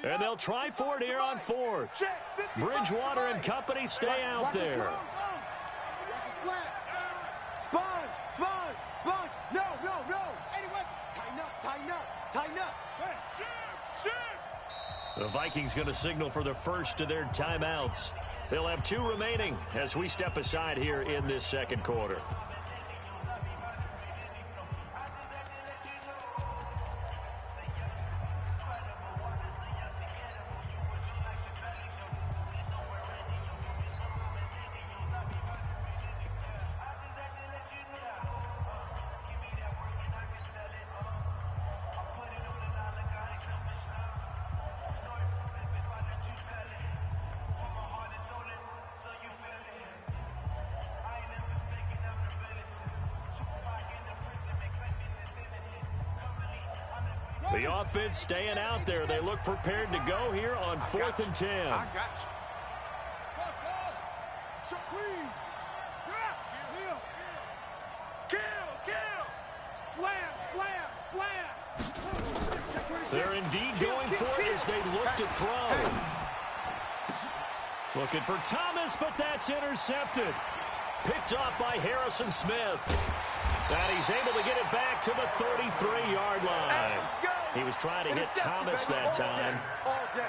And they'll try for it here on fourth. Bridgewater and company stay out there. Sponge. No. Anyway, tighten up. The Vikings going to signal for the first of their timeouts. They'll have 2 remaining as we step aside here in this second quarter. The offense staying out there. They look prepared to go here on 4th and 10. I got you. Kill. Slam. They're indeed going for it as they look to throw. Looking for Thomas, but that's intercepted. Picked off by Harrison Smith. And he's able to get it back to the 33-yard line. He was trying to hit Thomas that time.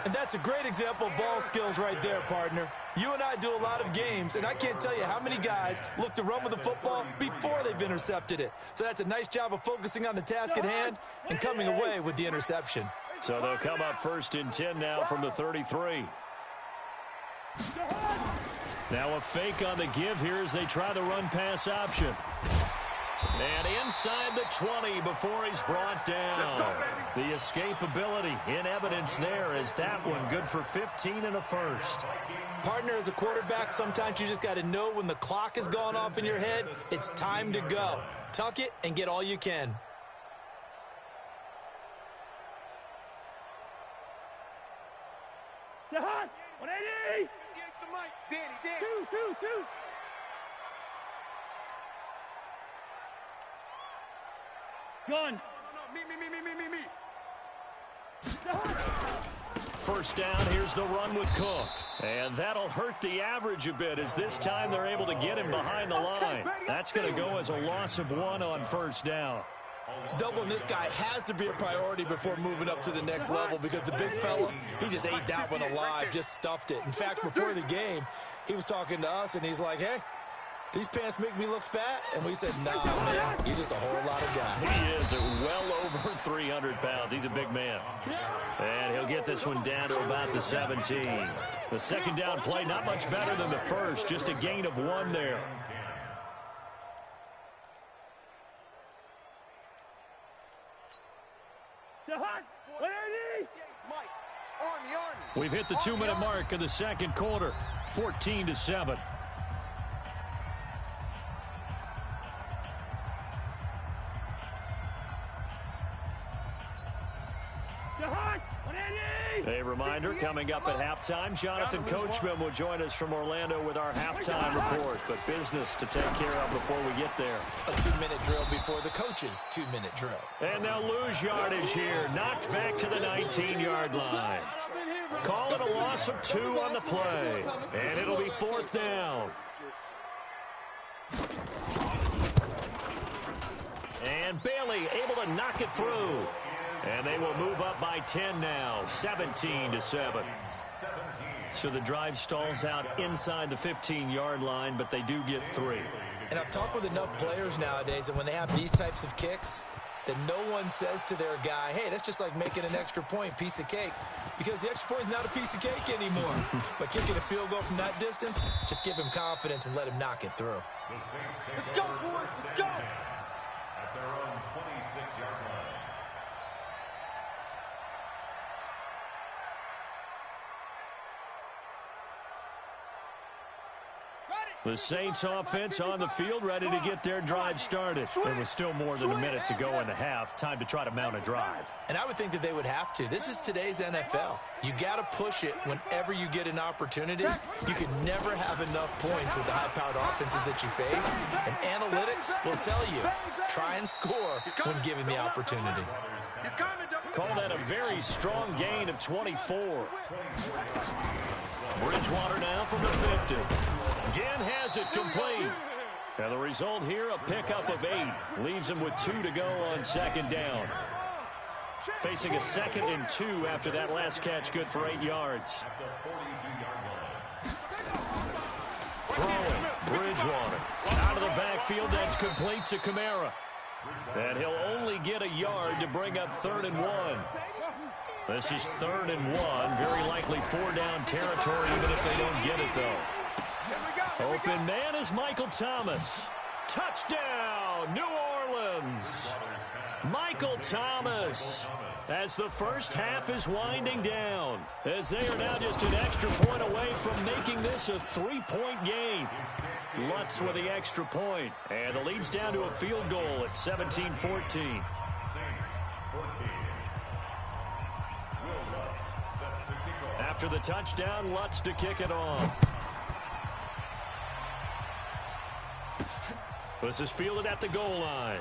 And that's a great example of ball skills right there, partner. You and I do a lot of games, and I can't tell you how many guys look to run with the football before they've intercepted it. So that's a nice job of focusing on the task at hand and coming away with the interception. So they'll come up 1st and 10 now from the 33. Now a fake on the give here as they try the run-pass option. And inside the 20 before he's brought down. The escapability in evidence there as that one good for 15 and a first. Partner, as a quarterback, sometimes you just got to know when the clock has gone off in your head, it's time to go. Tuck it and get all you can. Jahan, 180. Danny. Two. Gun. No. Me. First down, here's the run with Cook. And that'll hurt the average a bit as this time they're able to get him behind the line. That's going to go as a loss of 1 on first down. Doubling this guy has to be a priority before moving up to the next level because the big fella, he just ate that one alive, just stuffed it. In fact, before the game, he was talking to us, and he's like, hey, these pants make me look fat? And we said, nah, man, you're just a whole lot of guy. He is at well over 300 pounds. He's a big man. And he'll get this one down to about the 17. The second down play, not much better than the first, just a gain of 1 there. Jahan, 180. Army. We've hit the 2-minute mark of the second quarter, 14-7. Jahan, 180. A reminder, coming up at halftime, Jonathan Coachman will join us from Orlando with our halftime report. But business to take care of before we get there. A 2-minute drill before the coach's 2-minute drill. And they'll lose yardage here. Knocked back to the 19-yard line. Call it a loss of 2 on the play. And it'll be 4th down. And Bailey able to knock it through. And they will move up by 10 now, 17-7. So the drive stalls out inside the 15-yard line, but they do get 3. And I've talked with enough players nowadays that when they have these types of kicks, that no one says to their guy, hey, that's just like making an extra point, piece of cake. Because the extra point is not a piece of cake anymore. But kicking a field goal from that distance, just give him confidence and let him knock it through. Let's go, boys. Let's go. At their own 26-yard line. The Saints offense on the field, ready to get their drive started. There was still more than a minute to go in the half. Time to try to mount a drive. And I would think that they would have to. This is today's NFL. You got to push it whenever you get an opportunity. You can never have enough points with the high-powered offenses that you face. And analytics will tell you, try and score when given the opportunity. Call that a very strong gain of 24. Bridgewater now from the 50. Again has it complete. And the result here, a pickup of 8. Leaves him with 2 to go on second down. Facing a 2nd and 2 after that last catch, good for 8 yards. Throwing, Bridgewater. Out of the backfield, that's complete to Kamara. And he'll only get a yard to bring up 3rd and 1. This is 3rd and 1. Very likely 4-down territory, even if they don't get it, though. Open man is Michael Thomas. Touchdown, New Orleans. Michael Thomas, as the first half is winding down, as they are now just an extra point away from making this a 3-point game. Lutz with the extra point, and the lead's down to a field goal at 17-14. After the touchdown, Lutz to kick it off. This is fielded at the goal line.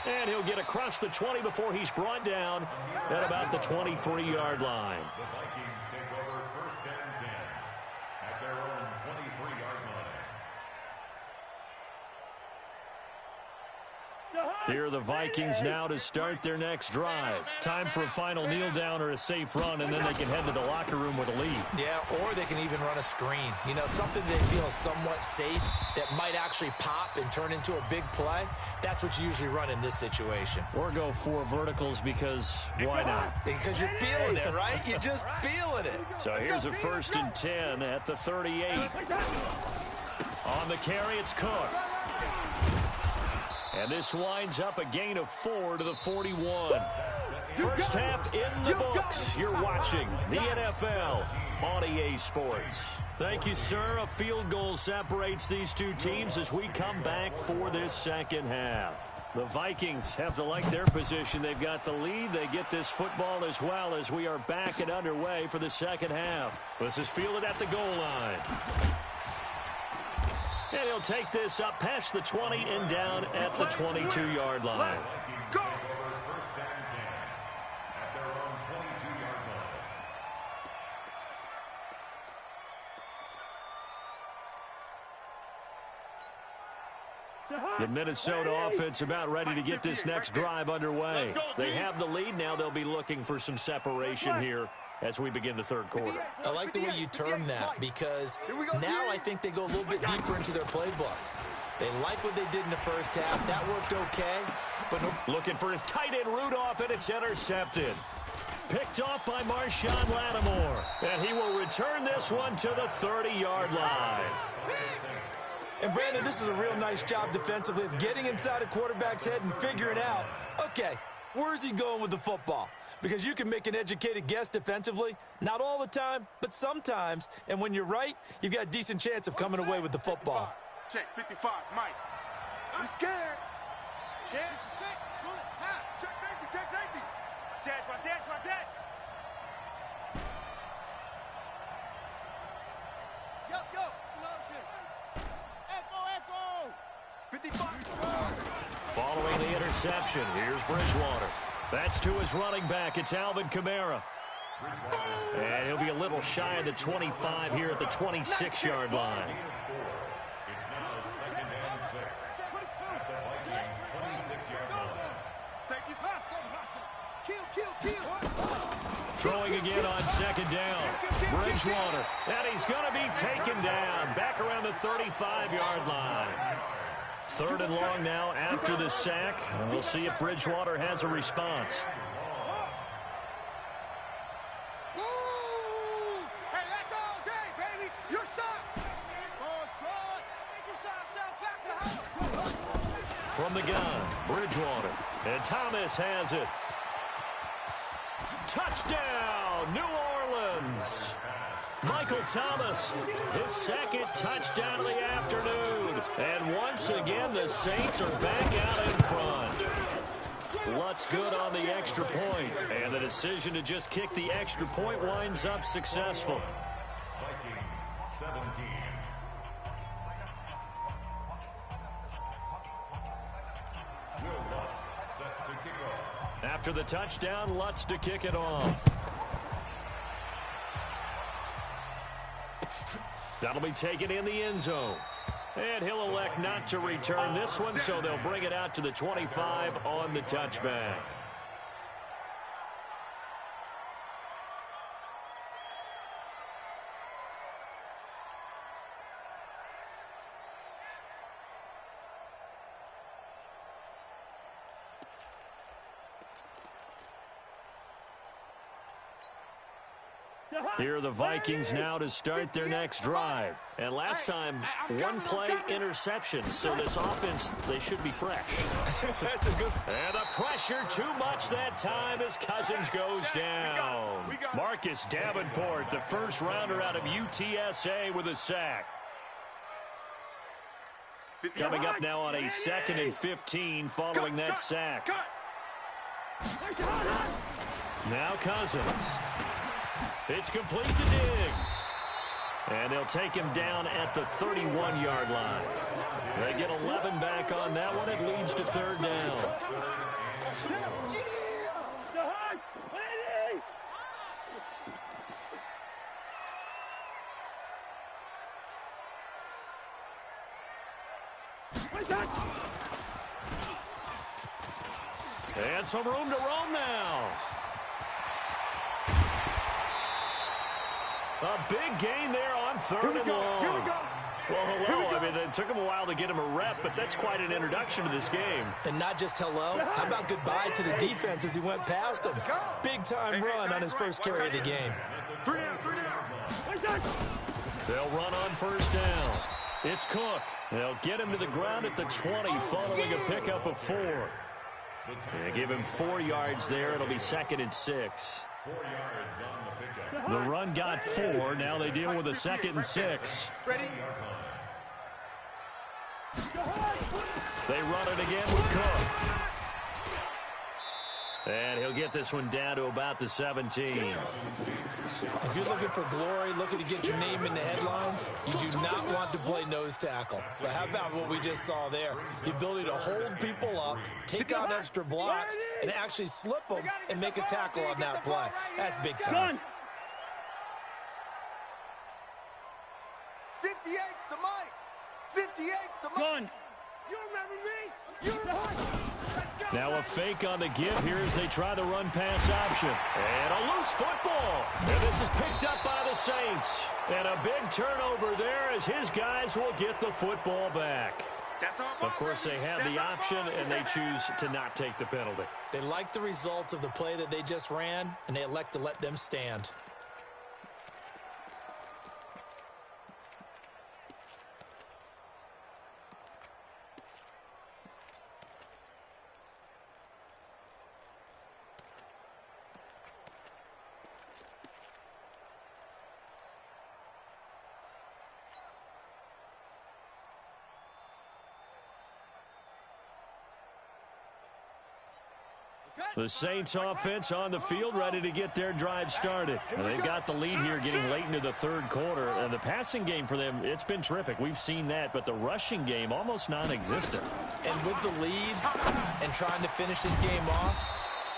And he'll get across the 20 before he's brought down at about the 23-yard line. The Vikings take over 1st and 10 at their own 23-yard line. Here are the Vikings now to start their next drive. Time for a final kneel down or a safe run, and then they can head to the locker room with a lead. Yeah, or they can even run a screen. You know, something they feel somewhat safe that might actually pop and turn into a big play. That's what you usually run in this situation. Or go 4 verticals because why not? Because you're feeling it, right? You're just feeling it. So here's a 1st and 10 at the 38. On the carry, it's Cook. And this winds up a gain of 4 to the 41. First half in the books. You're watching the NFL on EA Sports. Thank you, sir. A field goal separates these two teams as we come back for this second half. The Vikings have to like their position. They've got the lead. They get this football as well as we are back and underway for the second half. This is fielded at the goal line. And he'll take this up past the 20 and down at the 22-yard line. Go! 1st and 10 at their own 22-yard line. The Minnesota offense about ready to get this next drive underway. They have the lead. Now they'll be looking for some separation here as we begin the 3rd quarter. I like the way you term that because now I think they go a little bit deeper into their playbook. They like what they did in the first half. That worked okay. But looking for his tight end Rudolph, and it's intercepted. Picked off by Marshawn Lattimore. And he will return this one to the 30-yard line. And, Brandon, this is a real nice job defensively of getting inside a quarterback's head and figuring out, okay, where's he going with the football? Because you can make an educated guess defensively, not all the time, but sometimes. And when you're right, you've got a decent chance of coming away with the football. Check 55, Mike. I'm scared. Check 66, check safety, check safety. Watch that. Yo, slow shit. Echo. 55. Following the interception, here's Bridgewater. That's to his running back. It's Alvin Kamara. And he'll be a little shy of the 25 here at the 26-yard line. It's now 2nd and 6 at the Vikings 26-yard line. Throwing again on 2nd down. Bridgewater. And he's going to be taken down back around the 35-yard line. 3rd and long now after the sack. And we'll see if Bridgewater has a response. Hey, that's all day, baby. You're shot. From the gun, Bridgewater. And Thomas has it. Touchdown, New Orleans. Michael Thomas, his second touchdown of the afternoon. And once again, the Saints are back out in front. Lutz good on the extra point, and the decision to just kick the extra point winds up successful. Vikings 17. Will Lutz set to kick off. After the touchdown, Lutz to kick it off. That'll be taken in the end zone. And he'll elect not to return this one, so they'll bring it out to the 25 on the touchback. Here are the Vikings now to start their next drive. And last time, one play interception. So this offense, they should be fresh. That's a good... And the pressure too much that time as Cousins goes down. Marcus Davenport, the first rounder out of UTSA with a sack. Coming up now on a 2nd and 15 following that sack. Now Cousins. It's complete to Diggs. And they'll take him down at the 31-yard line. They get 11 back on that one. It leads to 3rd down. And some room to roam now. A big gain there on 3rd and long. Here we go. Well, hello. I mean, it took him a while to get him a rep, but that's quite an introduction to this game. And not just hello. How about goodbye to the defense as he went past him? Big-time run on his first carry of the game. 3 down. They'll run on 1st down. It's Cook. They'll get him to the ground at the 20 following a pickup of 4. They give him 4 yards there. It'll be 2nd and 6. 4 yards on the pickup. The run got 4. Now they deal with a 2nd and 6. Ready? They run it again with Cook. And he'll get this one down to about the 17. If you're looking for glory, looking to get your name in the headlines, you do not want to play nose tackle. But how about what we just saw there? The ability to hold people up, take on extra blocks, and actually slip them and make a tackle on that play. That's big time. 58's the mic. 58's the mic. Gun. You remember me? You remember me? Now a fake on the give here as they try the run-pass option. And a loose football. And this is picked up by the Saints. And a big turnover there as his guys will get the football back. Of course, they have the option, and they choose to not take the penalty. They like the results of the play that they just ran, and they elect to let them stand. The Saints offense on the field ready to get their drive started. And they've got the lead here getting late into the 3rd quarter. And the passing game for them, it's been terrific. We've seen that, but the rushing game almost non-existent. And with the lead and trying to finish this game off,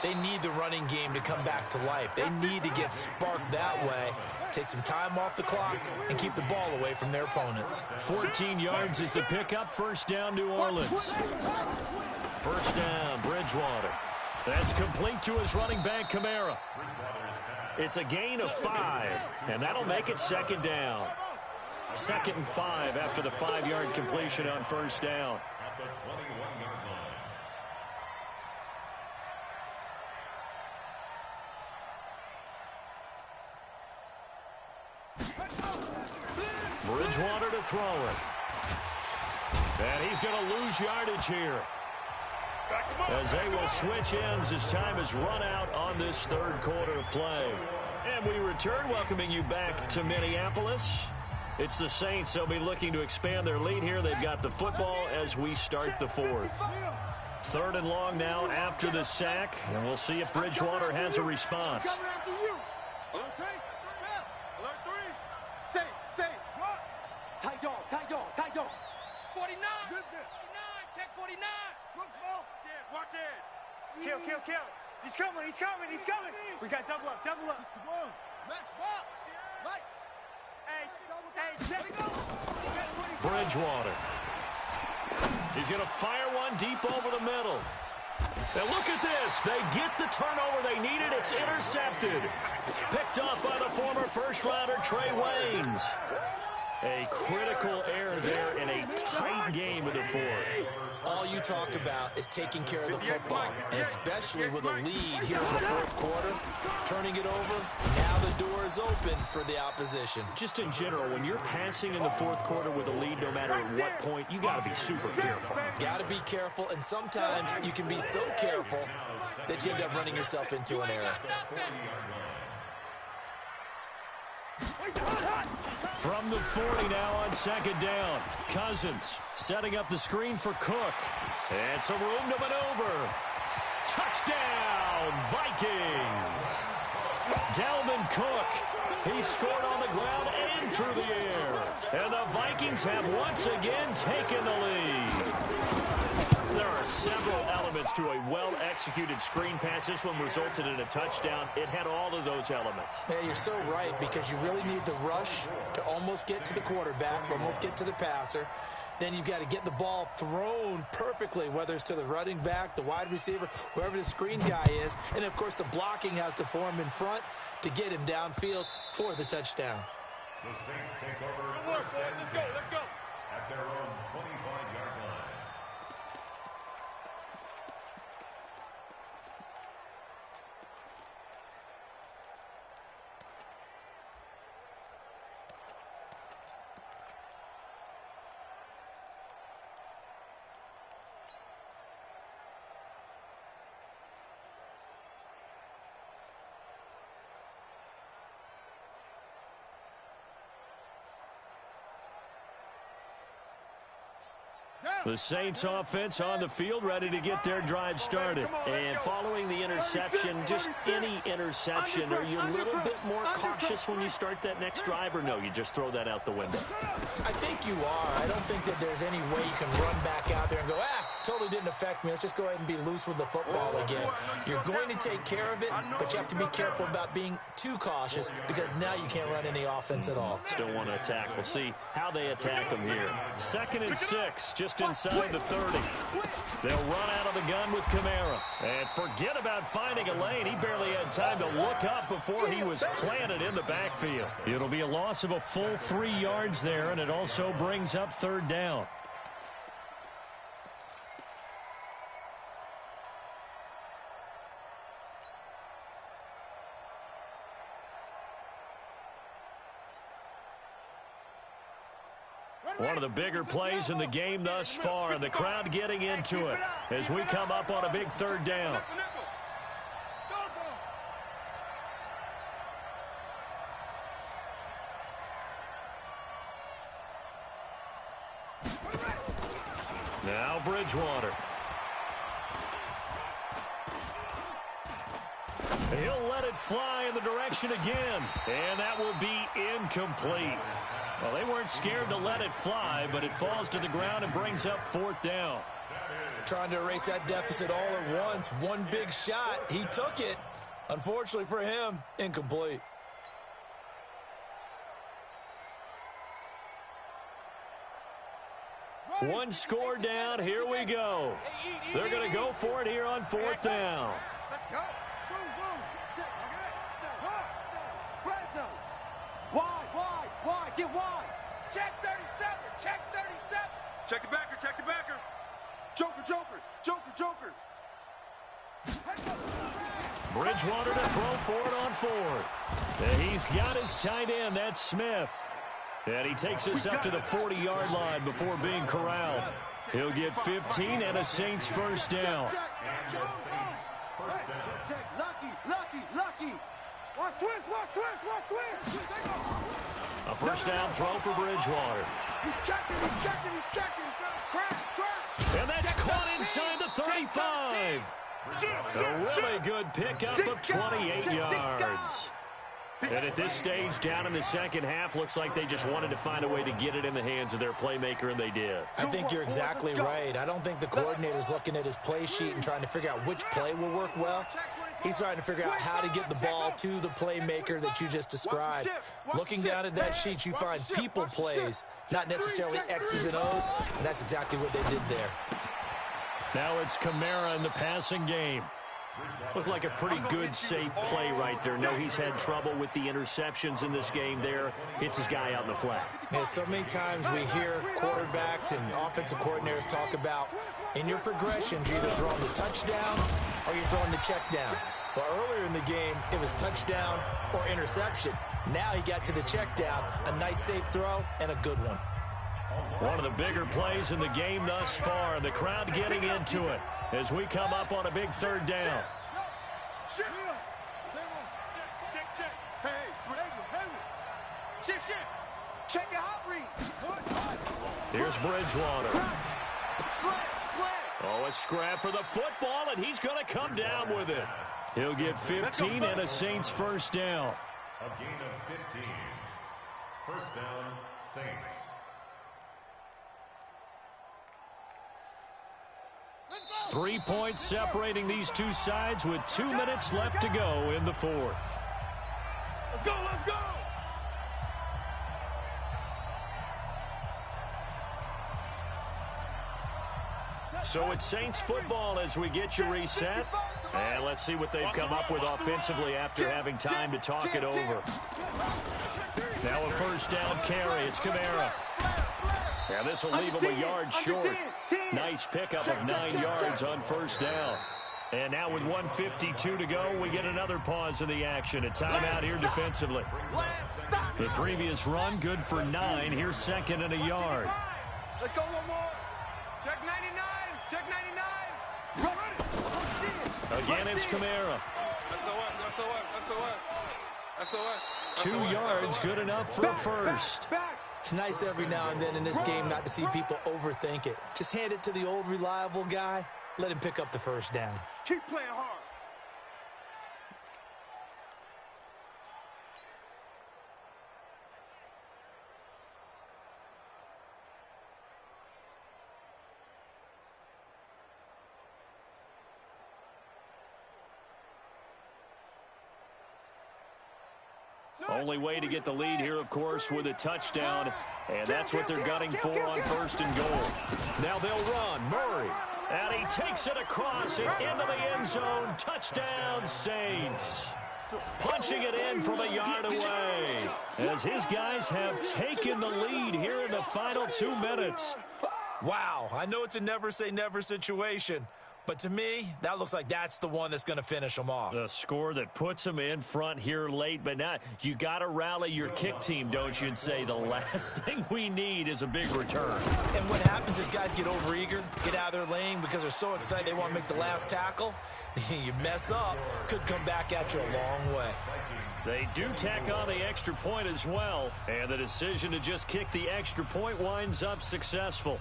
they need the running game to come back to life. They need to get sparked that way, take some time off the clock, and keep the ball away from their opponents. 14 yards is the pickup. 1st down, New Orleans. 1st down, Bridgewater. That's complete to his running back, Kamara. It's a gain of 5, and that'll make it 2nd down. 2nd and 5 after the 5-yard completion on 1st down. At the 21-yard line. Bridgewater to throw it. And he's going to lose yardage here, as they will switch ends as time is run out on this 3rd quarter of play. And we return, welcoming you back to Minneapolis. It's the Saints. They'll be looking to expand their lead here. They've got the football as we start the fourth. 3rd and long now after the sack, and we'll see if Bridgewater has a response. Alert 3. Alert 3. Say. What? Tight dog. 49. 49. Check 49. Smoke. Watch edge. Kill. He's coming. We got double up. Max box. Right. Hey, check. Bridgewater. He's going to fire one deep over the middle. Now look at this. They get the turnover they needed. It's intercepted. Picked up by the former first-rounder Trey Waynes. A critical error there in a tight game of the fourth. All you talk about is taking care of the football, and especially with a lead here in the fourth quarter. Turning it over, now the door is open for the opposition. Just in general, when you're passing in the fourth quarter with a lead, no matter at what point, you got to be super careful. Got to be careful, and sometimes you can be so careful that you end up running yourself into an error. From the 40 now on 2nd down. Cousins setting up the screen for Cook. And some room to maneuver. Touchdown, Vikings. Dalvin Cook. He scored on the ground and through the air. And the Vikings have once again taken the lead. There are several elements to a well-executed screen pass. This one resulted in a touchdown. It had all of those elements. Yeah, you're so right, because you really need the rush to almost get to the quarterback, almost get to the passer. Then you've got to get the ball thrown perfectly, whether it's to the running back, the wide receiver, whoever the screen guy is. And, of course, the blocking has to form in front to get him downfield for the touchdown. The Saints take over first and 10 at their own 25-yard line. The Saints offense on the field, ready to get their drive started. And following the interception, just any interception, are you a little bit more cautious when you start that next drive, or no, you just throw that out the window? I think you are. I don't think that there's any way you can run back out there and go, totally didn't affect me. Let's just go ahead and be loose with the football again. You're going to take care of it, but you have to be careful about being too cautious, because now you can't run any offense at all. Still want to attack. We'll see how they attack them here. 2nd and 6, just inside the 30. They'll run out of the gun with Kamara. And forget about finding a lane. He barely had time to look up before he was planted in the backfield. It'll be a loss of a full 3 yards there, and it also brings up 3rd down. One of the bigger plays in the game thus far, and the crowd getting into it as we come up on a big 3rd down. Now Bridgewater. He'll let it fly in the direction again, and that will be incomplete. Well, they weren't scared to let it fly, but it falls to the ground and brings up 4th down. Trying to erase that deficit all at once. One big shot. He took it. Unfortunately for him, incomplete. One score down. Here we go. They're going to go for it here on 4th down. Let's go. Wide, get wide. Check 37, check 37. Check the backer. Joker. Bridgewater to throw for it on 4th. And he's got his tight end. That's Smith. And he takes us up to the 40-yard line before being corralled. He'll get 15 and a Saints 1st down. Check. Lucky. Watch twist, watch twist, watch twist. A first down throw for Bridgewater. He's checking, he's checking, he's checking. Crash. And that's caught inside the 35. A really good pickup of 28 yards. And at this stage, down in the second half, looks like they just wanted to find a way to get it in the hands of their playmaker, and they did. I think you're exactly right. I don't think the coordinator's looking at his play sheet and trying to figure out which play will work well. He's trying to figure out how to get the ball to the playmaker that you just described. Looking down at that sheet, you find people plays, not necessarily X's and O's, and that's exactly what they did there. Now it's Kamara in the passing game. Looked like a pretty good, safe play right there. No, he's had trouble with the interceptions in this game there. Hits his guy out in the flat. Yeah, so many times we hear quarterbacks and offensive coordinators talk about in your progressions, you're either throwing the touchdown or you're throwing the check down. But earlier in the game, it was touchdown or interception. Now he got to the check down, a nice safe throw and a good one. One of the bigger plays in the game thus far, and the crowd getting into it as we come up on a big third down. Check your hot read. Here's Bridgewater. Oh, a scrap for the football, and he's going to come down with it. He'll get 15 and a Saints first down. A gain of 15. First down, Saints. 3 points separating these two sides with 2 minutes left to go in the fourth. Let's go, let's go. So it's Saints football as we get you reset. And let's see what they've come up with offensively after having time to talk it over. Now a first down carry. It's Kamara. Yeah, this will leave him a yard short. Nice pickup of 9 yards on first down. And now with 1:52 to go, we get another pause in the action. A timeout here defensively. The previous run, good for 9. Here's second and a yard. Let's go one more. Check 99. Check 99. Again, it's Kamara. SOS. 2 yards, good enough for a first. It's nice every now and then in this game not to see people overthink it. Just hand it to the old reliable guy. Let him pick up the first down. Keep playing hard. Only way to get the lead here, of course, with a touchdown. And that's what they're gunning for on first and goal. Now they'll run. Murray. And he takes it across and into the end zone. Touchdown, Saints. Punching it in from a yard away. As his guys have taken the lead here in the final 2 minutes. Wow, I know it's a never say never situation. But to me, that looks like that's the one that's going to finish them off. The score that puts them in front here late, but now you got to rally your kick team, don't you, and say the last thing we need is a big return. And what happens is guys get overeager, get out of their lane because they're so excited they want to make the last tackle. You mess up, could come back at you a long way. They do tack on the extra point as well, and the decision to just kick the extra point winds up successful.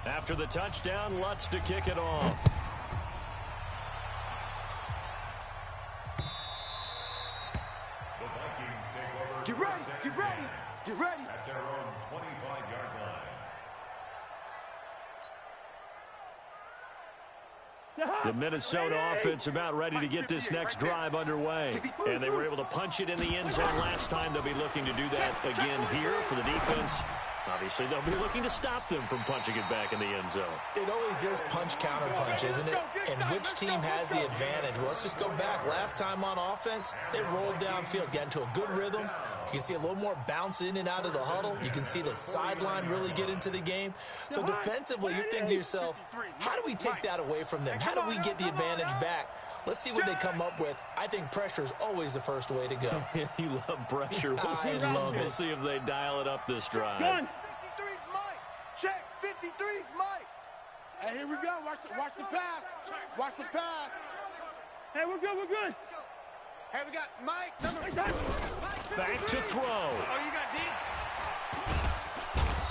After the touchdown, Lutz to kick it off. The Vikings take over. Get ready, get ready, get ready. At their own 25-yard line. The Minnesota offense about ready to get this next drive underway. And they were able to punch it in the end zone last time. They'll be looking to do that again here for the defense. Obviously, they'll be looking to stop them from punching it back in the end zone. It always is punch-counter-punch, isn't it? And which team has the advantage? Well, let's just go back. Last time on offense, they rolled downfield, got into a good rhythm. You can see a little more bounce in and out of the huddle. You can see the sideline really get into the game. So defensively, you're thinking to yourself, how do we take that away from them? How do we get the advantage back? Let's see what they come up with. I think pressure is always the first way to go. You love pressure. We'll see. We'll see if they dial it up this drive. 53's Mike. Check. 53's Mike. Hey, here we go. Watch the pass. Watch the pass. Hey, we're good, we're good. Hey, we got Mike. Number Back to throw. Oh, you got D?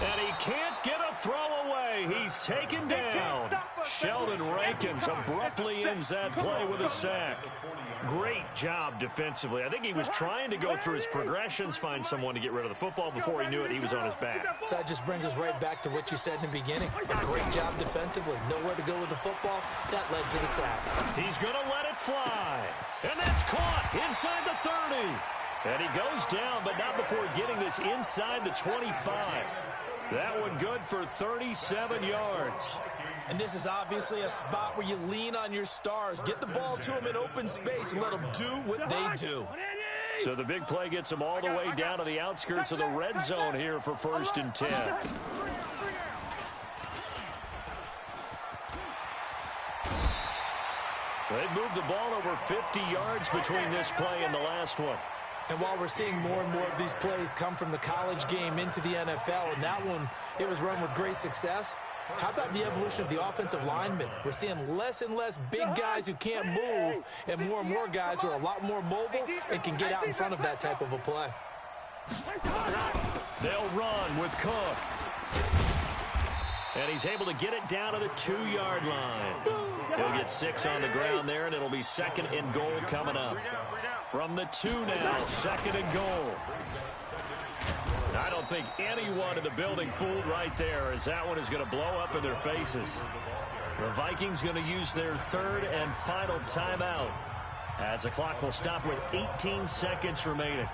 And he can't get a throw away. He's taken down. Sheldon Rankins abruptly ends that play with a sack. Great job defensively. I think he was trying to go through his progressions, find someone to get rid of the football. Before he knew it, he was on his back. So that just brings us right back to what you said in the beginning. A great job defensively. Nowhere to go with the football. That led to the sack. He's going to let it fly. And that's caught inside the 30. And he goes down, but not before getting this inside the 25. That one good for 37 yards. And this is obviously a spot where you lean on your stars. Get the ball to them in open space and let them do what they do. So the big play gets them all the way down to the outskirts of the red zone here for 1st and 10. They've moved the ball over 50 yards between this play and the last one. And while we're seeing more and more of these plays come from the college game into the NFL, and that one, it was run with great success, how about the evolution of the offensive linemen? We're seeing less and less big guys who can't move and more guys who are a lot more mobile and can get out in front of that type of a play. They'll run with Cook. And he's able to get it down to the 2-yard line. He'll get 6 on the ground there, and it'll be 2nd and goal coming up. From the 2 now, 2nd and goal. I don't think anyone in the building fooled right there, as that one is going to blow up in their faces. The Vikings going to use their 3rd and final timeout, as the clock will stop with 18 seconds remaining.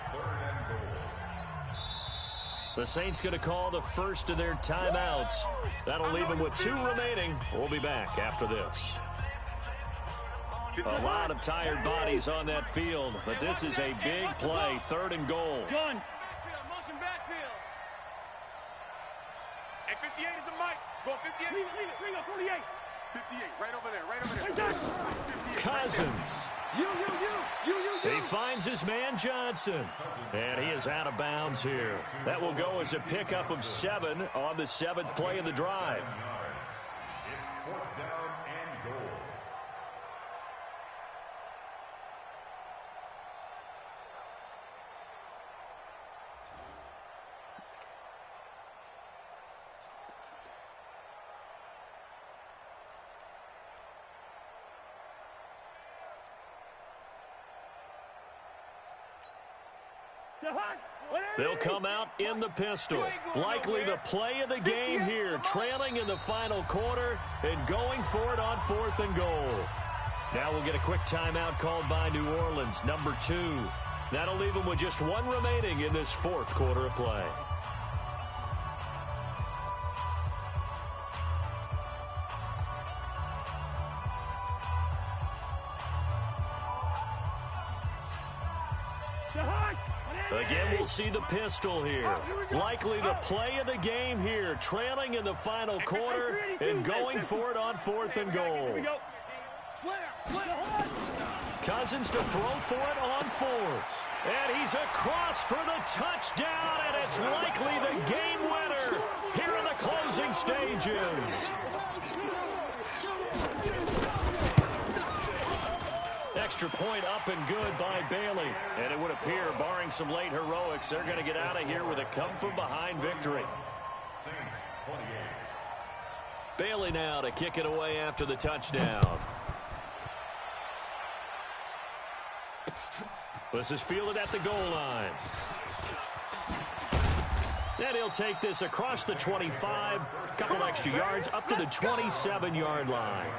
The Saints going to call the first of their timeouts. That'll leave them with 2 remaining. We'll be back after this. A lot of tired bodies on that field, but this is a big play, 3rd and goal. Gun. Motion backfield. Hey, 58 is a Mike. Go 58. Leave it, 48. 58, right over there. Cousins. You. He finds his man Johnson. And he is out of bounds here. That will go as a pickup of 7 on the 7th play of the drive. It's 4th down and goal. They'll come out in the pistol. Likely the play of the game here, trailing in the final quarter and going for it on 4th and goal. Now we'll get a quick timeout called by New Orleans, number 2. That'll leave them with just 1 remaining in this 4th quarter of play. Again, we'll see the pistol here. Likely the play of the game here, trailing in the final quarter and going for it on 4th and goal. Cousins to throw for it on 4th. And he's across for the touchdown, and it's likely the game winner here in the closing stages. Extra point up and good by Bailey. And it would appear, barring some late heroics, they're going to get out of here with a come-from-behind victory. Saints 28. Bailey now to kick it away after the touchdown. This is fielded at the goal line. And he'll take this across the 25, couple extra yards, up to the 27-yard line.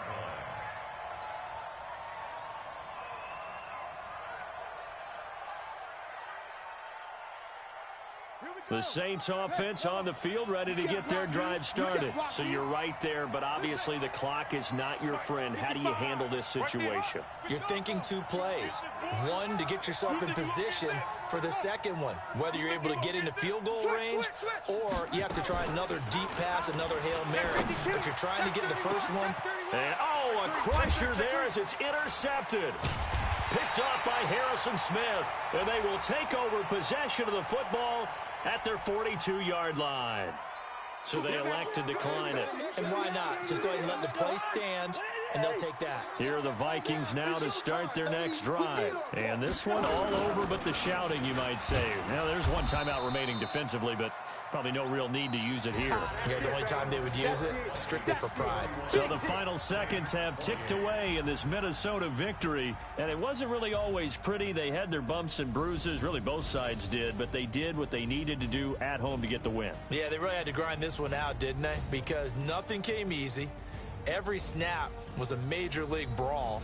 Here we The Saints offense on the field, ready to get their drive started. So you're right there, but obviously the clock is not your friend. How do you handle this situation? You're thinking 2 plays. One, to get yourself in position for the second one, whether you're able to get into field goal range or you have to try another deep pass, another Hail Mary. But you're trying to get the first one. And, oh, a crusher there as it's intercepted. Picked off by Harrison Smith. And they will take over possession of the football at their 42-yard line. So they elect to decline it. And why not? Just go ahead and let the play stand, and they'll take that. Here are the Vikings now to start their next drive. And this one all over but the shouting, you might say. Now, there's one timeout remaining defensively, but probably no real need to use it here. Yeah, the only time they would use it, strictly for pride. So the final seconds have ticked away in this Minnesota victory. And it wasn't really always pretty. They had their bumps and bruises. Really, both sides did. But they did what they needed to do at home to get the win. Yeah, they really had to grind this one out, didn't they? Because nothing came easy. Every snap was a major league brawl.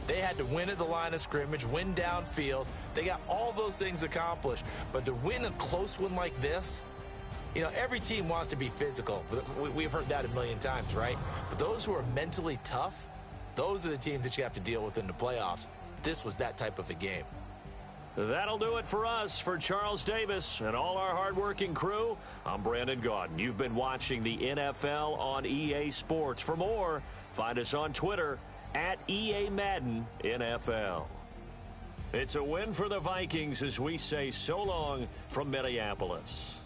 They had to win at the line of scrimmage, win downfield. They got all those things accomplished. But to win a close one like this, you know, every team wants to be physical. We've heard that a million times, right? But those who are mentally tough, those are the teams that you have to deal with in the playoffs. This was that type of a game. That'll do it for us. For Charles Davis and all our hardworking crew, I'm Brandon Gaudin. You've been watching the NFL on EA Sports. For more, find us on Twitter at EA Madden NFL. It's a win for the Vikings as we say so long from Minneapolis.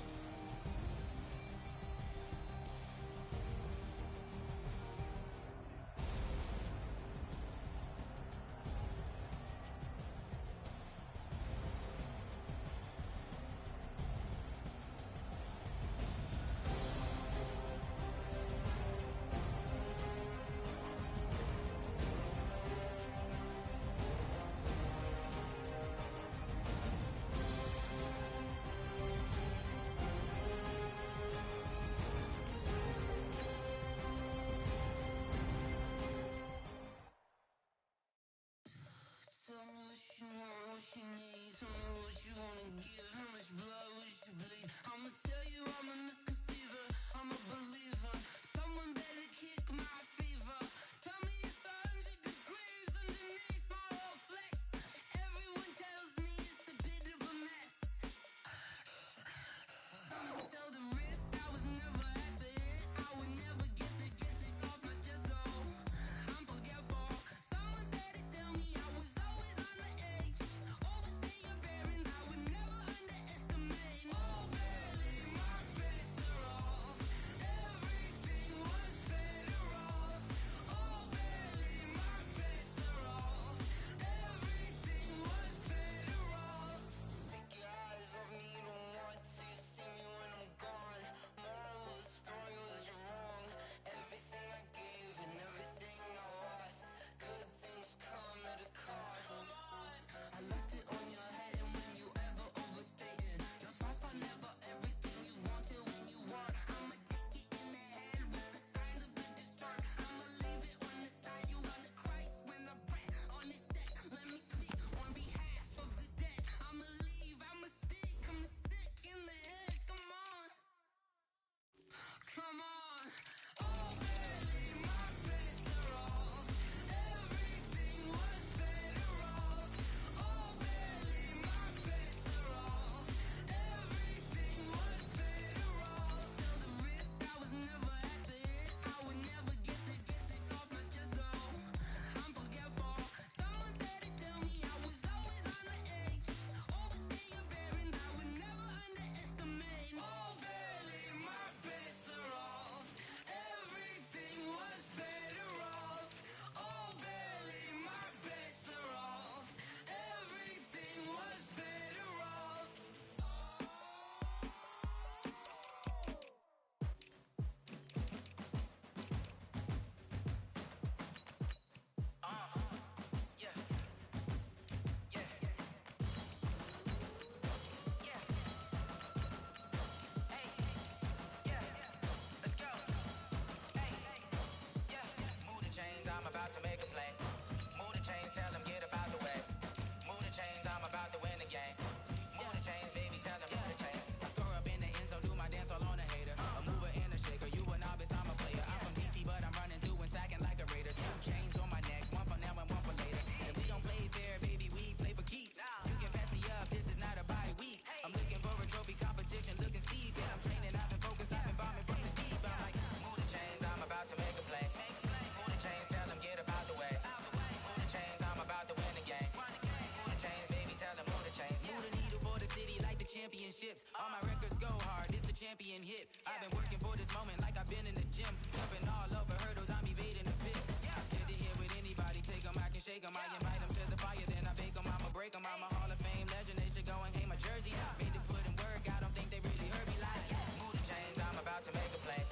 hips. All my records go hard, this a champion hit. I've been working for this moment like I've been in the gym. Jumping all over hurdles, I'm evading the pit. Head to head with anybody, take them, I can shake them. I invite them to the fire, then I bake them, I'ma break them. I'm a Hall of Fame legend, they should go and hang my jersey. Made to put in work, I don't think they really heard me like, move the chains, I'm about to make a play.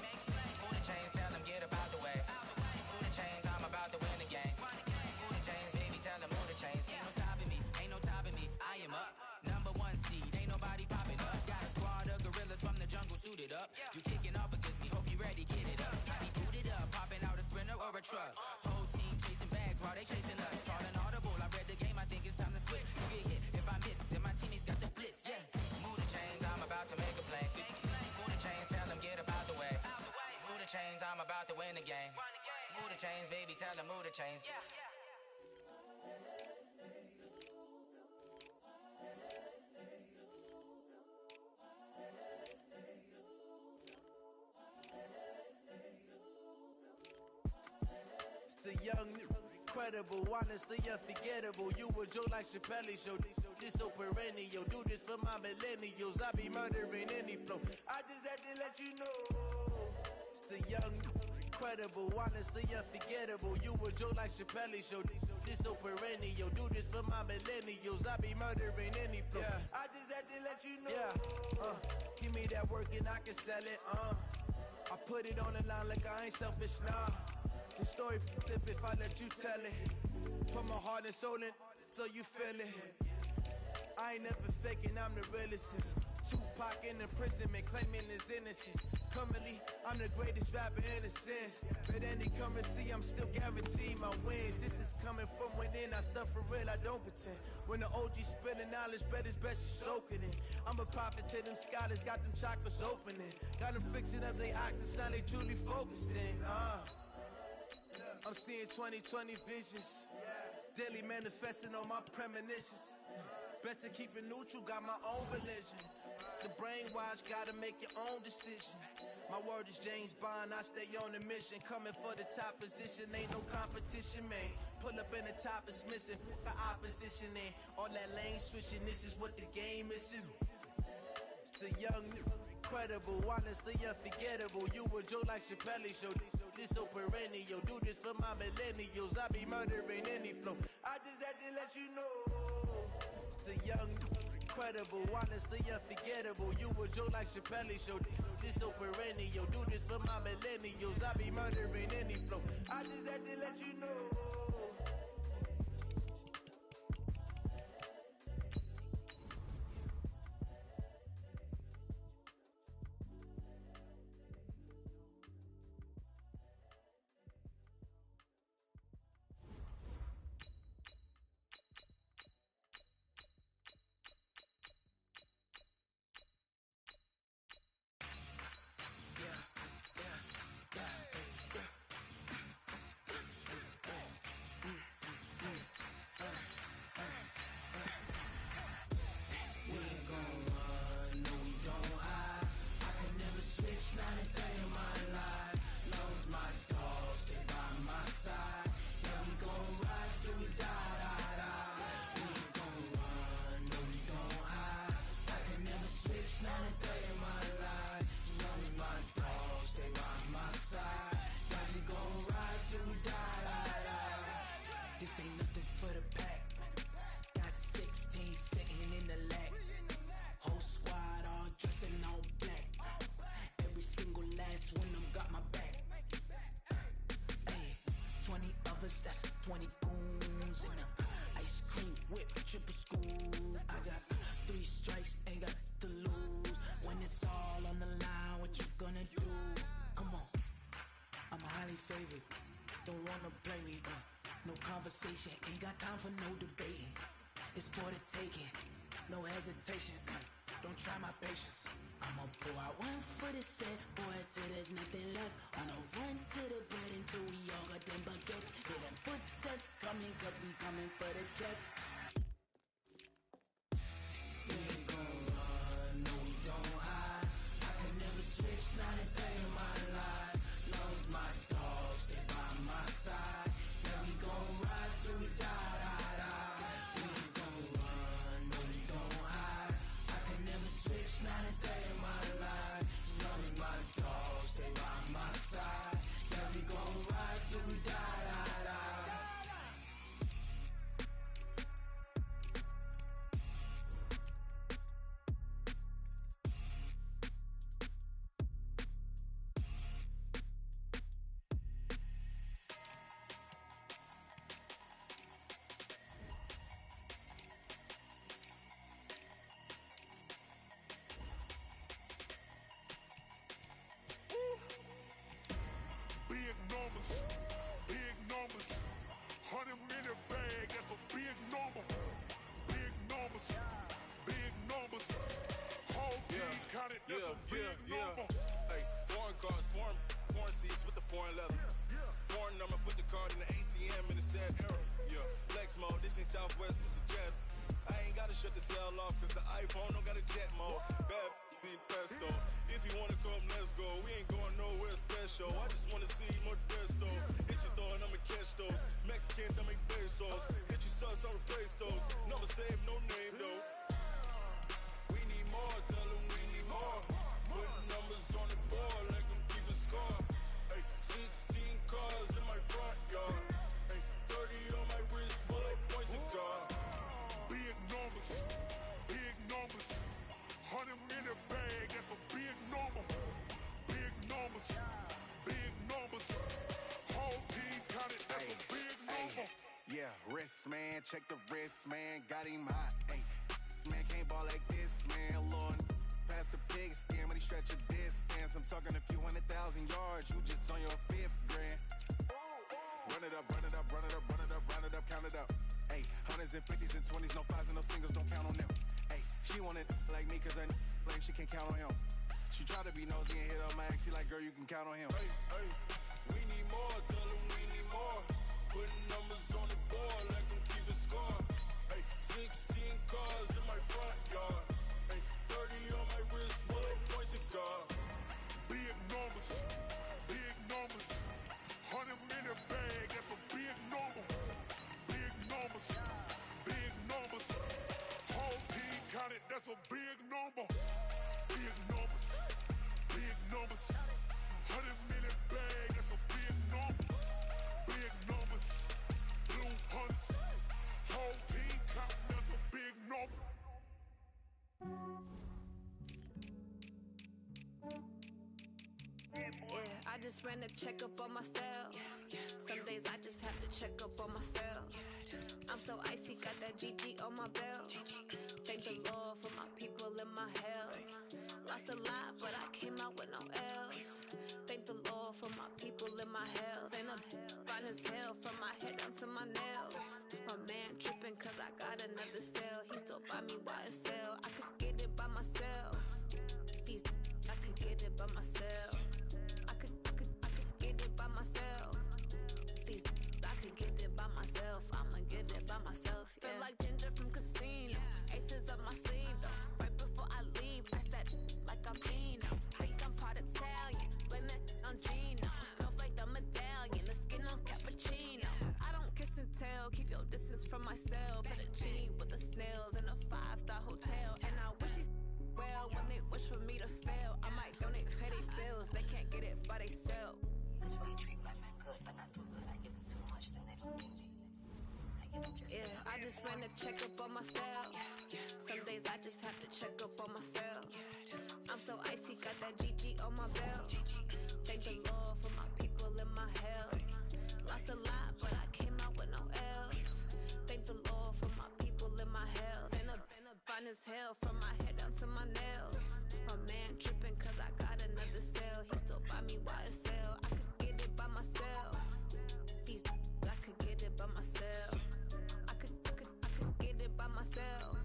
Move the chains, tell them get up out the way. Move the chains, I'm about to win the game. Move the chains, baby, tell them move the chains. Ain't no stopping me, ain't no topping me. I am up, number one seed, ain't nobody popping up. Got a squad of gorillas from the jungle suited up. You kicking off against me, hope you ready, get it up. I be booted up, popping out a Sprinter or a truck. Whole team chasing bags while they chasing us. Calling audible, I read the game, I think it's time to switch. You get hit, if I miss, then my teammates got the blitz, yeah. Move the chains, I'm about to make a play. Move the chains, tell them get up out the way. Move the chains, I'm about to win the game. Move the chains, baby, tell them move the chains. It's the young, incredible, honestly unforgettable. You a joke like Chappelle Show. This so perennial. Do this for my millennials. I be murdering any flow. I just had to let you know. It's the young, incredible, honestly unforgettable. You a joke like Chappelle Show. This so perennial. Do this for my millennials. I be murdering any flow. Yeah. I just had to let you know. Yeah. Give me that work and I can sell it. I put it on the line like I ain't selfish, nah. The story flip if I let you tell it. Put my heart and soul in so you feel it. I ain't never faking, I'm the realest since Tupac in imprisonment, claiming his innocence. Currently, I'm the greatest rapper in a sense. But any currency, I'm still guaranteed my wins. This is coming from within, I stuff for real, I don't pretend. When the OG spilling knowledge, bet it's best you soak it in. I'm a prophet to them scholars, got them chakras opening. Got them fixing up they actors, now they truly focused in. I'm seeing 2020 visions. Daily manifesting on my premonitions. Best to keep it neutral, got my own religion. The brainwash, gotta make your own decision. My word is James Bond, I stay on a mission. Coming for the top position, ain't no competition, man. Pull up in the top, it's missing, the opposition in. All that lane switching, this is what the game is in. It's the young, incredible, honestly unforgettable. You a joke like Chappelle Show. This so perennial. Do this for my millennials. I be murdering any flow. I just had to let you know. It's the young, incredible, honestly unforgettable. You a joke like Chappelle Show. This so perennial. Do this for my millennials. I be murdering any flow. I just had to let you know. This ain't nothing for the pack. Got 16 sitting in the lap. Whole squad all dressing all black. Every single last one of them got my back. Hey, 20 of us, that's 20 goons in the ice cream whip, triple school. I got 3 strikes, ain't got to lose. When it's all on the line, what you gonna do? Come on, I'm highly favored. Don't wanna play me, no conversation, ain't got time for no debating. It's for the taking, no hesitation. Don't try my patience. I'ma pour out one for the set, boy, till there's nothing left. On a run to the bread until we all got them baguettes. Hear them footsteps coming, cause we coming for the check. We ain't gon' run, no we don't hide. I can never switch, not a day in my life. Long as my dogs, they by my side. Yeah, we gon' ride till we die, die, die. We ain't gon' run, no we don't hide. I can never switch, not ain't Southwest, it's a jet. I ain't gotta shut the cell off, cause the iPhone don't got a jet mode. Bad in pesto. If you wanna come, let's go. We ain't going nowhere special. I just wanna see more Modesto. Hit your throw and I'ma catch those. Mexican, I make pesos. Hit your sus, I'll replace those. Never save no name though. We need more, tell them we need more. Putting numbers on the board, like them keep a score. Ay, 16 cars in my front yard. Ay, 30 on my wrist, bullet point to God. Big numbers, big numbers. 100 in the bag, that's a big number. Big numbers, big numbers. Whole team counted, that's a big number. Yeah, wrist man, check the wrist man, got him hot. Ay, man can't ball like this, man. Lord, past the pig skin when he stretch a distance. I'm talking a few 100,000 yards, you just on your 5th grand. Run it up, run it up, run it up, run it up, run it up, count it up. Ay, 100s and 50s and 20s, no 5s and no singles, don't count on them. Ay, she want it like me, cause her lame, she can't count on him. She try to be nosy and hit up my ex, she like, girl, you can count on him. Ay, ay, we need more, tell them we need more. Putting numbers on the board, like them keep a score. Ay, 16 cars in my front yard. Ay, 30 on my wrist, bullet point to God. Big numbers, big numbers. 100 in the bag, that's a big number. Big numbers, big numbers. Whole team counted, that's a big number. Big numbers, big numbers. 100 in the bag, that's a big number. Big numbers, blue hunts. Whole team counting, that's a big number. Yeah, I just ran a checkup on myself. Some days I just have to check up on myself. I'm so icy, got that GG on my belt. Thank the Lord for my people in my health. Lost a lot, but I came out with no else. Thank the Lord for my people in my health. And I'm fine as hell from my head down to my nails. My man tripping cause I got another cell. He still buy me YSL. I could get it by myself. These I could get it by myself. I could get it by myself. These I could get it by myself. I'ma get it by myself. Yeah. Feel like Ginger from Casino. Aces up my sleeve though. Right before I leave, that's that like I'm Eno. Think I'm part Italian. Blame that on Gino. Snowflake the medallion. The skin on cappuccino. I don't kiss and tell. Keep your distance from myself. Fettuccine with the snails in a 5-star hotel. And I wish he's well when they wish for me to fail. I might donate petty bills. They can't get it by themselves. That's why you treat my friend good, but not too good. I give them too much, then they don't give me. I give them just yeah, I just ran a checkup on myself. Some days I just have to check up on myself. I'm so icy, got that GG on my belt. Thank the Lord for my people in my health. Lost a lot, but I came out with no else. Thank the Lord for my people in my health. And I'm fine as hell from my head down to my nails. My man tripping cause I got another cell. He still buy me YSL. I could get it by myself. These I could get it by myself. I could get it by myself.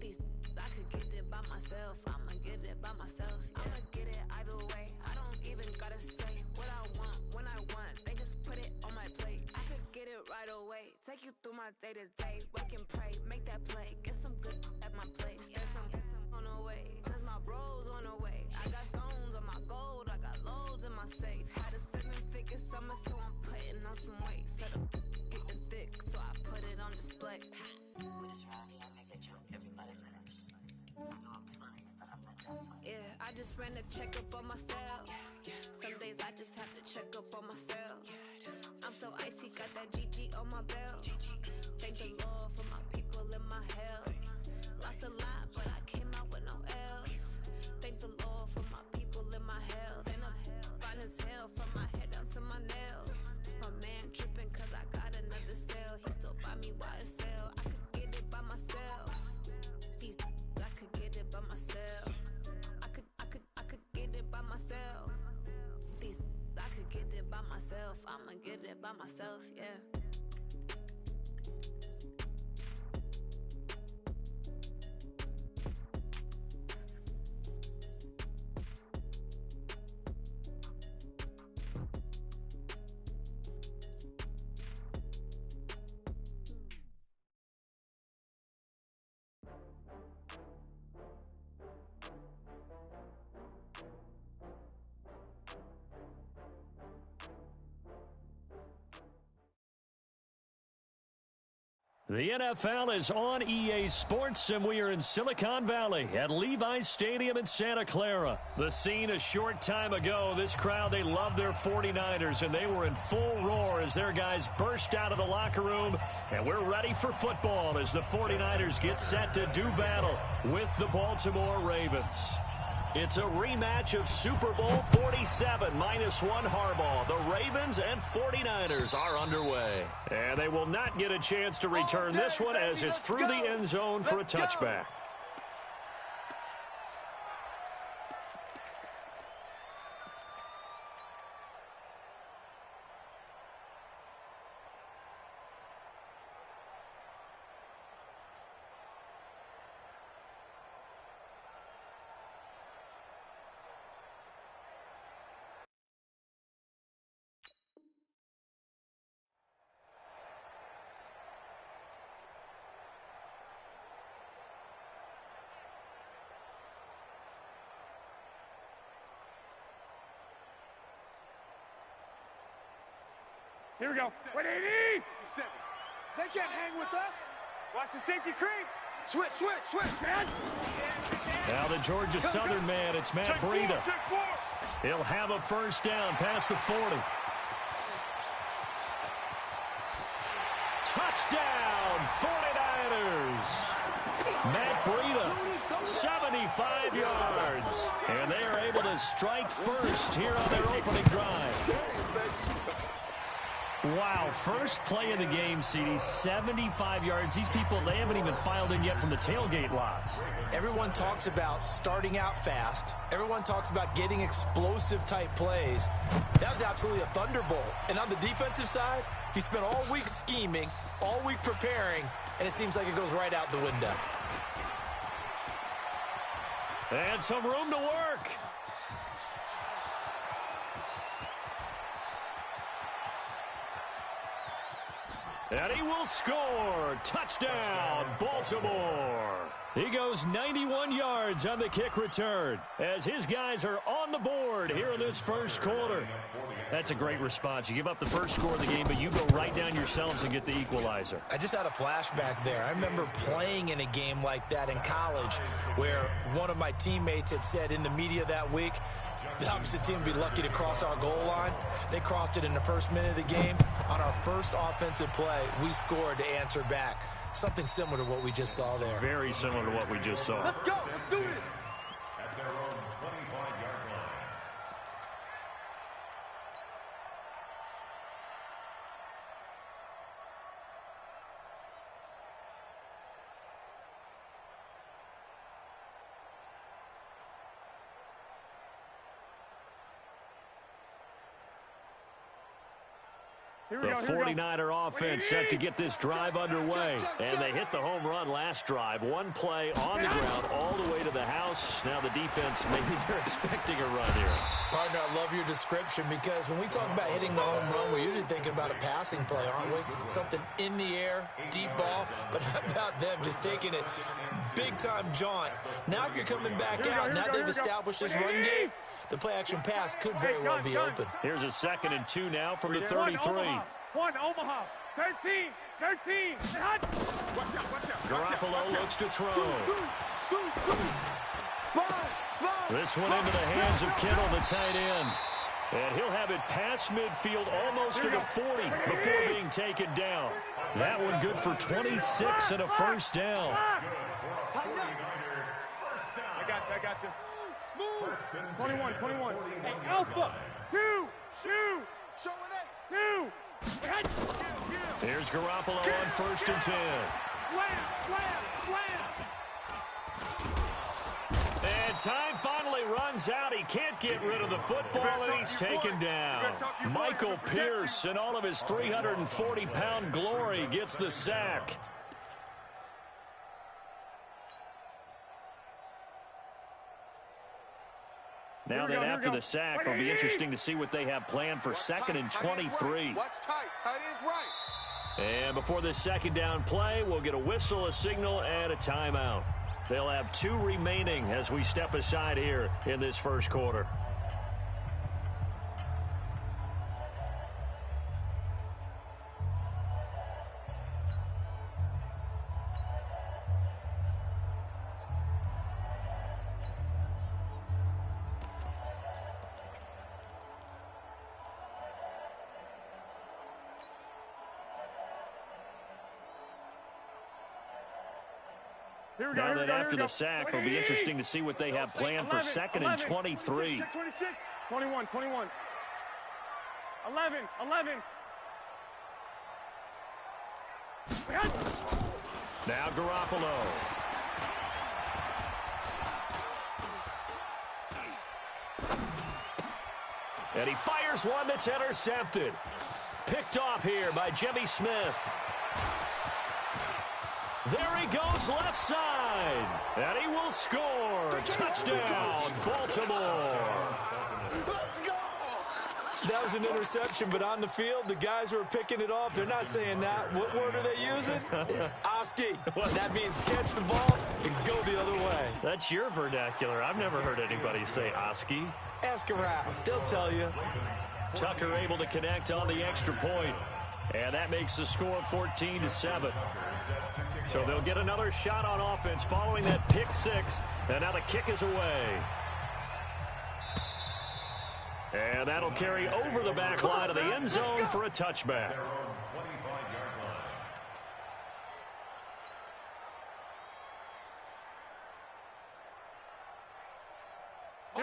These I could get it by myself. I'ma get it by myself. Yeah. I'ma get it either way. I don't even gotta say what I want when I want. They just put it on my plate. I could get it right away. Take you through my day to day. Wake and pray, make that play. Get some good at my place. There's some on the way. Cause my bro's on the way. I got stones on my gold. I got loads in my safe. Had a 7-figure summer, so I'm putting on some weight. Set up getting thick, so I put it on display. with this round here, I make a joke. Everybody laughs. I know I'm funny, but I'm not that funny. Yeah, I just ran a checkup on myself. Some days I just have to check up on myself. I'm so icy, got that GG on my belt. Thank the Lord for my people in my health. Lost a lot, but I came out with no else. Thank the Lord for my people in my health. And I'm fine as hell from my head down to my nails. My man tripping cause I got another cell. He still buy me YSL. I could get it by myself. These I could get it by myself. I could get it by myself. These I could get it by myself. I'ma get it by myself, yeah. The NFL is on EA Sports, and we are in Silicon Valley at Levi's Stadium in Santa Clara. The scene a short time ago, this crowd, they love their 49ers, and they were in full roar as their guys burst out of the locker room. And we're ready for football as the 49ers get set to do battle with the Baltimore Ravens. It's a rematch of Super Bowl 47 -1 Harbaugh. The Ravens and 49ers are underway. And they will not get a chance to return this one as it's through the end zone for a touchback. Here we go. 180! They can't hang with us. Watch the safety creep. Switch. Man. Now the Georgia Southern man, it's Matt Breida. He'll have a first down past the 40. Touchdown, 49ers. Matt Breida, 75 yards. And they are able to strike first here on their opening drive. Wow, first play of the game, CD, 75 yards. These people, they haven't even filed in yet from the tailgate lots. Everyone talks about starting out fast. Everyone talks about getting explosive-type plays. That was absolutely a thunderbolt. And on the defensive side, he spent all week scheming, all week preparing, and it seems like it goes right out the window. And some room to work. And he will score. Touchdown, Baltimore. He goes 91 yards on the kick return as his guys are on the board here in this first quarter. That's a great response. You give up the first score of the game, but you go right down yourselves and get the equalizer. I just had a flashback there. I remember playing in a game like that in college where one of my teammates had said in the media that week, the opposite team would be lucky to cross our goal line. They crossed it in the first minute of the game. On our first offensive play, we scored to answer back. Something similar to what we just saw there. Very similar to what we just saw. Let's go. Let's do this. At their own 25-yard line. The 49er offense set to get this drive underway. And they hit the home run last drive. One play on the ground all the way to the house. Now the defense, maybe they're expecting a run here. Partner, I love your description because when we talk about hitting the home run, we're usually thinking about a passing play, aren't we? Something in the air, deep ball. But how about them just taking it big-time jaunt? Now if you're coming back out, now they've established this run game, the play-action pass could very well be open. Here's a 2nd and 2 now from the 33. One Omaha. 13. Garoppolo looks to throw. Sponge. This one into the hands of Kittle, the tight end. And he'll have it past midfield almost to the 40 before being taken down. That one good for 26 and a first down. I got this. 21. Hey, Alpha. 2. Shoot. Showing it. 2. Here's Garoppolo on 1st and 10. Slam. And time finally runs out. He can't get rid of the football, and he's taken down. Michael Pierce, in all of his 340-pound glory, gets the sack. Now then, after the sack, it'll be interesting to see what they have planned for 2nd and 23. Watch tight. Tight is right. And before this 2nd down play, we'll get a whistle, a signal, and a timeout. They'll have 2 remaining as we step aside here in this first quarter. Now then, after the sack, it'll be interesting to see what they have planned for 2nd and 23. 21. 11. Now Garoppolo. And he fires one that's intercepted. Picked off here by Jimmy Smith. There he goes left side. And he will score. Touchdown, Baltimore. Let's go. That was an interception, but on the field, the guys who are picking it off, they're not saying that. What word are they using? It's Oski. That means catch the ball and go the other way. That's your vernacular. I've never heard anybody say Oski. Ask around. They'll tell you. Tucker able to connect on the extra point. And that makes the score 14-7. So they'll get another shot on offense following that pick six. And now the kick is away. And that'll carry over the back line of the end zone for a touchback.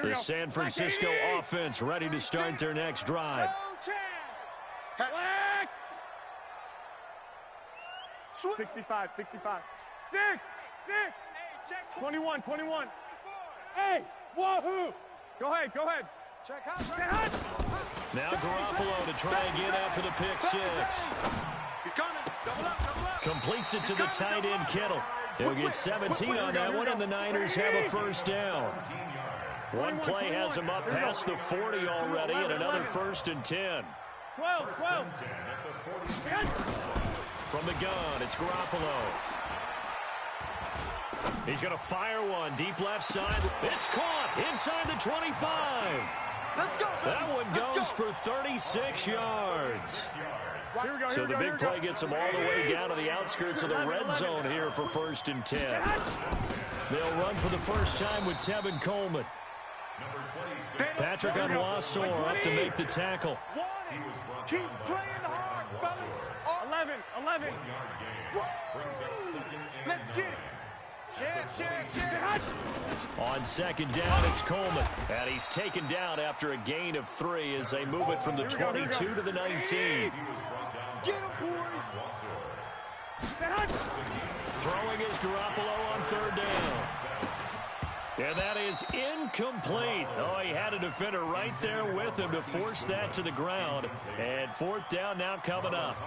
The San Francisco offense ready to start their next drive. 65. 21. Hey, wahoo! Go ahead. Check hot. Now Garoppolo to try again after the pick six. He's coming. Double up. Completes it to the tight end, Kittle. He'll get 17 on that one, and the Niners have a first down. One play has him up past the 40 already, and another 1st and 10. 12. From the gun, it's Garoppolo. He's going to fire one deep left side. It's caught inside the 25. That one goes for 36 yards. So the big play gets them all the way down to the outskirts of the red zone here for 1st and 10. They'll run for the first time with Tevin Coleman. Patrick Onwuasor up to make the tackle. Keep playing hard, fellas. 11. Let's get it. On 2nd down, it's Coleman. And he's taken down after a gain of 3 as they move it from the 22 to the 19. Get him, boys. Throwing is Garoppolo on 3rd down. And that is incomplete. Oh, he had a defender right there with him to force that to the ground. And 4th down now coming up.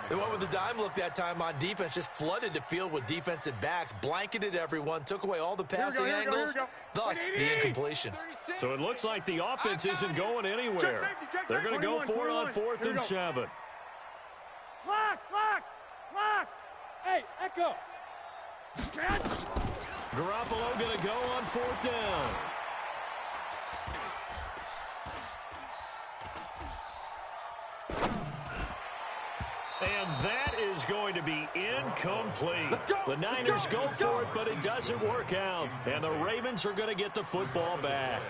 They went with the dime look that time on defense, just flooded the field with defensive backs, blanketed everyone, took away all the passing angles, thus the incompletion. So it looks like the offense isn't going anywhere. They're going to go for it on 4th and 7. Lock. Hey, Echo. Garoppolo going to go on 4th down. And that is going to be incomplete. The Niners go for it, but it doesn't work out. And the Ravens are going to get the football back.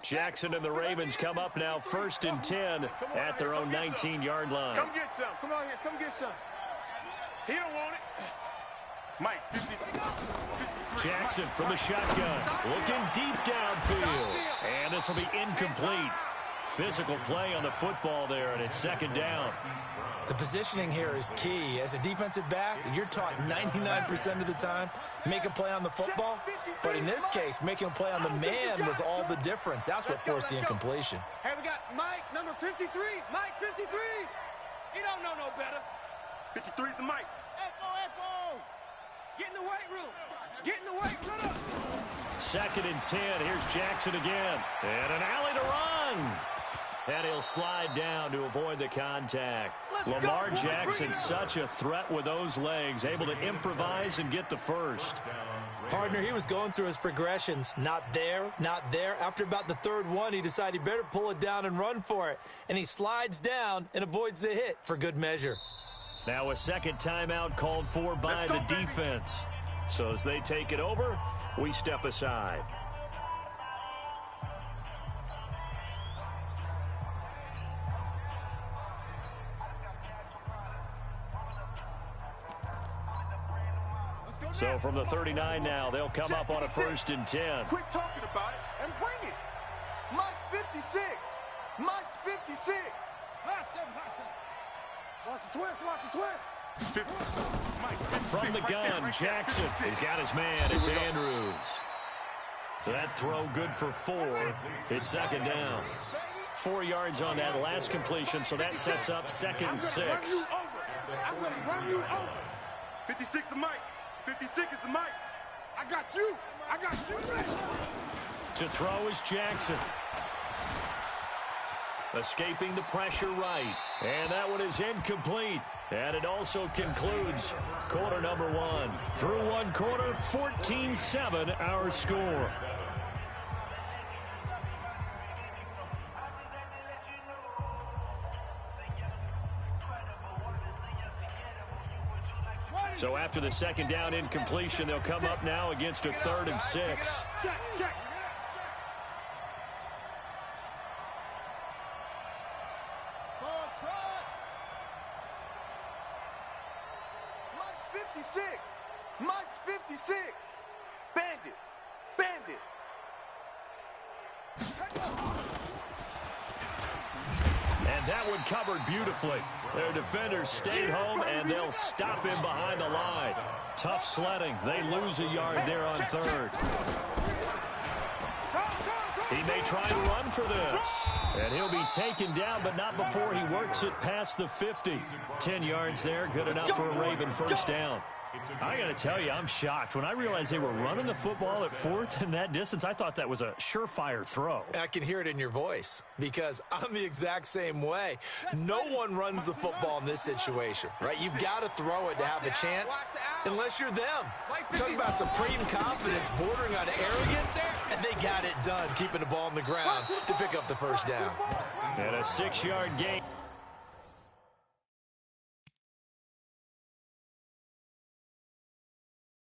Jackson and the Ravens come up now 1st and 10 at their own 19-yard line. Come get some. Come on here. Come get some. He don't want it. Mike, 50. Jackson from the shotgun, looking deep downfield. And this will be incomplete. Physical play on the football there, and it's 2nd down. The positioning here is key. As a defensive back, you're taught 99% of the time, make a play on the football. But in this case, making a play on the man was all the difference. That's what forced the incompletion. Hey, we got Mike, number 53. Mike, 53. He don't know no better. 53 is the Mike. Echo. Get in the weight room. Get in the weight room. 2nd and 10. Here's Jackson again. And an alley to run. And he'll slide down to avoid the contact. Lamar Jackson, such a threat with those legs, able to improvise and get the first. Partner, he was going through his progressions. Not there. After about the 3rd one, he decided he better pull it down and run for it. And he slides down and avoids the hit for good measure. Now a 2nd timeout called for by the defense. So as they take it over, we step aside. So from the 39 now, they'll come up on a 1st and 10. Quit talking about it and bring it. Mike's 56. Mike's 56. Watch the twist. Watch the twist. From the gun, Jackson. He's got his man. It's Andrews. That throw good for 4. It's 2nd down. 4 yards on that last completion, so that sets up 2nd and 6. I'm going to run you over. 56 is Mike. 56 is the Mike. I got you. I got you. To throw is Jackson. Escaping the pressure right. And that one is incomplete. And it also concludes quarter number 1. Through 1 quarter, 14-7 our score. So after the 2nd down incompletion, they'll come up now against a 3rd and 6. Check. Mike's 56. Mike's 56. Bandit. Bandit. And that one covered beautifully. Their defenders stayed home, and they'll stop him behind the line. Tough sledding. They lose a yard there on 3rd. He may try to run for this. And he'll be taken down, but not before he works it past the 50. 10 yards there, good enough for a Raven 1st down. I got to tell you, I'm shocked. When I realized they were running the football at 4th in that distance, I thought that was a surefire throw. I can hear it in your voice because I'm the exact same way. No one runs the football in this situation, right? You've got to throw it to have a chance unless you're them. Talking about supreme confidence bordering on arrogance, and they got it done, keeping the ball on the ground to pick up the 1st down. And a 6-yard gain.